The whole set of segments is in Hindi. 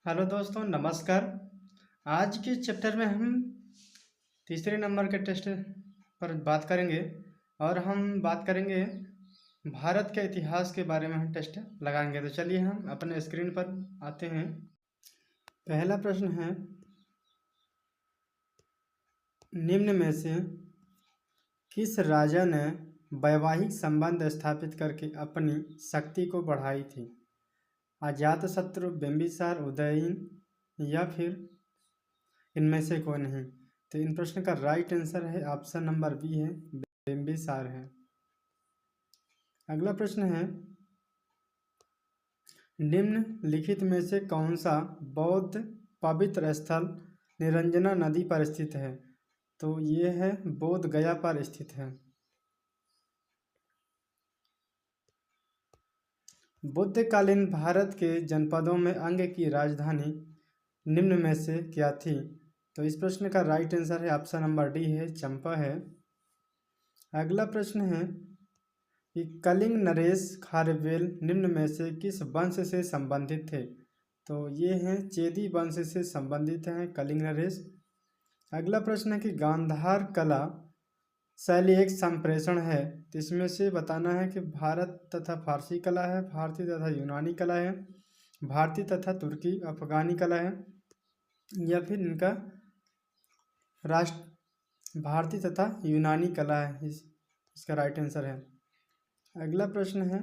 हेलो दोस्तों, नमस्कार। आज के चैप्टर में हम तीसरे नंबर के टेस्ट पर बात करेंगे और हम बात करेंगे भारत के इतिहास के बारे में हम टेस्ट लगाएंगे। तो चलिए हम अपने स्क्रीन पर आते हैं। पहला प्रश्न है, निम्न में से किस राजा ने वैवाहिक संबंध स्थापित करके अपनी शक्ति को बढ़ाई थी? अजातशत्रु, बिंबिसार, उदयन या फिर इनमें से कोई नहीं? तो इन प्रश्न का राइट आंसर है ऑप्शन नंबर बी है, बिंबिसार है। अगला प्रश्न है, निम्नलिखित में से कौन सा बौद्ध पवित्र स्थल निरंजना नदी पर स्थित है? तो ये है बोध गया पर स्थित है। बुद्धकालीन भारत के जनपदों में अंग की राजधानी निम्न में से क्या थी? तो इस प्रश्न का राइट आंसर है ऑप्शन नंबर डी है, चंपा है। अगला प्रश्न है कि कलिंग नरेश खारवेल निम्न में से किस वंश से संबंधित थे? तो ये हैं चेदी वंश से संबंधित हैं कलिंग नरेश। अगला प्रश्न है कि गांधार कला शैली एक संप्रेषण है, तो इसमें से बताना है कि भारत तथा फारसी कला है, भारतीय तथा यूनानी कला है, भारतीय तथा तुर्की अफगानी कला है, या फिर इनका राष्ट्र भारतीय तथा यूनानी कला है। इसका राइट आंसर है। अगला प्रश्न है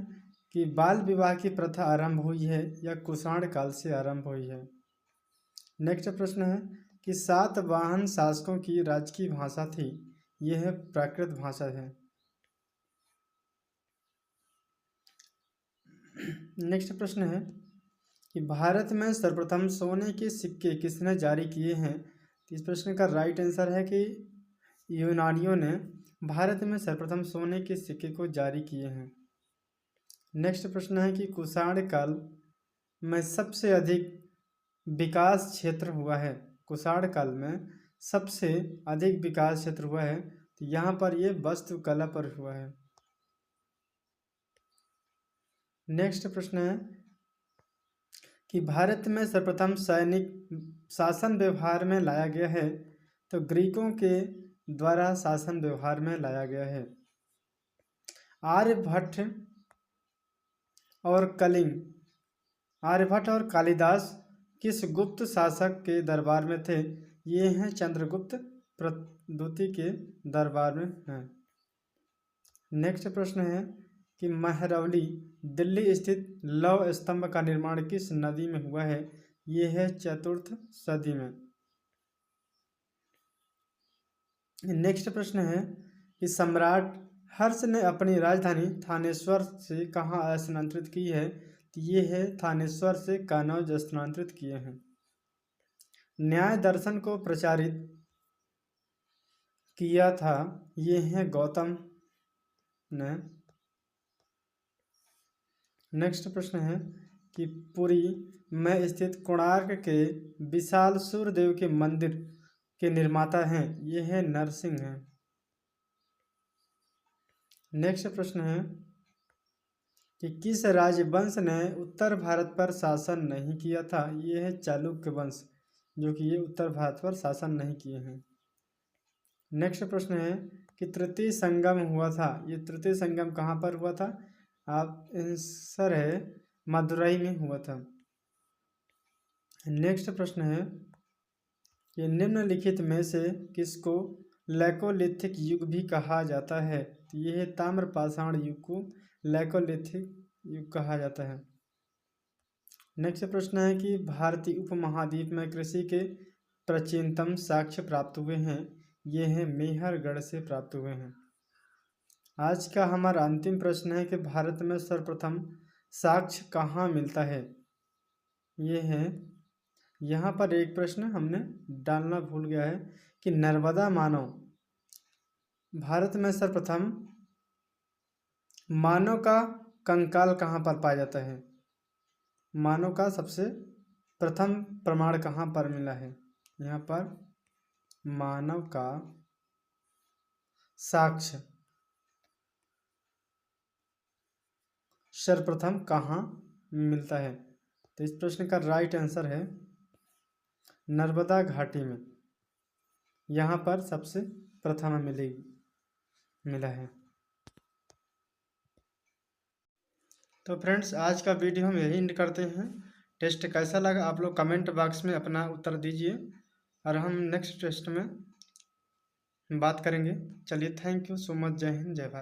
कि बाल विवाह की प्रथा आरंभ हुई है या कुषाण काल से आरंभ हुई है? नेक्स्ट प्रश्न है कि सातवाहन शासकों की राजकीय भाषा थी, यह प्राकृत भाषा है। नेक्स्ट प्रश्न है कि भारत में सर्वप्रथम सोने के सिक्के किसने जारी किए हैं? इस प्रश्न का राइट आंसर है कि यूनानियों ने भारत में सर्वप्रथम सोने के सिक्के को जारी किए हैं। नेक्स्ट प्रश्न है कि कुषाण काल में सबसे अधिक विकास क्षेत्र हुआ है, कुषाण काल में सबसे अधिक विकास क्षेत्र हुआ है, तो यहाँ पर ये वास्तुकला पर हुआ है। नेक्स्ट प्रश्न है कि भारत में सर्वप्रथम सैनिक शासन व्यवहार में लाया गया है, तो ग्रीकों के द्वारा शासन व्यवहार में लाया गया है। आर्यभट्ट और कालिदास किस गुप्त शासक के दरबार में थे? ये हैं चंद्रगुप्त द्वितीय के दरबार में हैं। नेक्स्ट प्रश्न है कि महरौली दिल्ली स्थित लौह स्तंभ का निर्माण किस नदी में हुआ है? ये है चतुर्थ सदी में। नेक्स्ट प्रश्न है कि सम्राट हर्ष ने अपनी राजधानी थानेश्वर से कहाँ स्थानांतरित की है? तो ये है थानेश्वर से कनौज स्थानांतरित किए हैं। न्याय दर्शन को प्रचारित किया था, ये है गौतम ने। नेक्स्ट प्रश्न है कि पुरी में स्थित कोणार्क के विशाल सूर्यदेव के मंदिर के निर्माता हैं, ये है नरसिंह हैं। नेक्स्ट प्रश्न है कि किस राजवंश ने उत्तर भारत पर शासन नहीं किया था? ये है चालुक्य वंश, जो कि ये उत्तर भारत पर शासन नहीं किए हैं। नेक्स्ट प्रश्न है कि तृतीय संगम हुआ था, ये तृतीय संगम कहाँ पर हुआ था? आप आंसर है मदुरई में हुआ था। नेक्स्ट प्रश्न है कि निम्नलिखित में से किसको लैकोलिथिक युग भी कहा जाता है? तो ये है ताम्रपाषाण युग को लैकोलिथिक युग कहा जाता है। नेक्स्ट प्रश्न है कि भारतीय उपमहाद्वीप में कृषि के प्राचीनतम साक्ष्य प्राप्त हुए हैं, ये हैं मेहरगढ़ से प्राप्त हुए हैं। आज का हमारा अंतिम प्रश्न है कि भारत में सर्वप्रथम साक्ष्य कहाँ मिलता है? ये है, यहाँ पर एक प्रश्न हमने डालना भूल गया है कि नर्मदा मानव, भारत में सर्वप्रथम मानव का कंकाल कहाँ पर पाया जाता है? मानव का सबसे प्रथम प्रमाण कहाँ पर मिला है? यहाँ पर मानव का साक्ष्य सर्वप्रथम कहाँ मिलता है? तो इस प्रश्न का राइट आंसर है नर्मदा घाटी में, यहाँ पर सबसे प्रथम मिला है। तो फ्रेंड्स, आज का वीडियो हम यही एंड करते हैं। टेस्ट कैसा लगा आप लोग कमेंट बॉक्स में अपना उत्तर दीजिए, और हम नेक्स्ट टेस्ट में बात करेंगे। चलिए, थैंक यू सो मच। जय हिंद, जय भारत।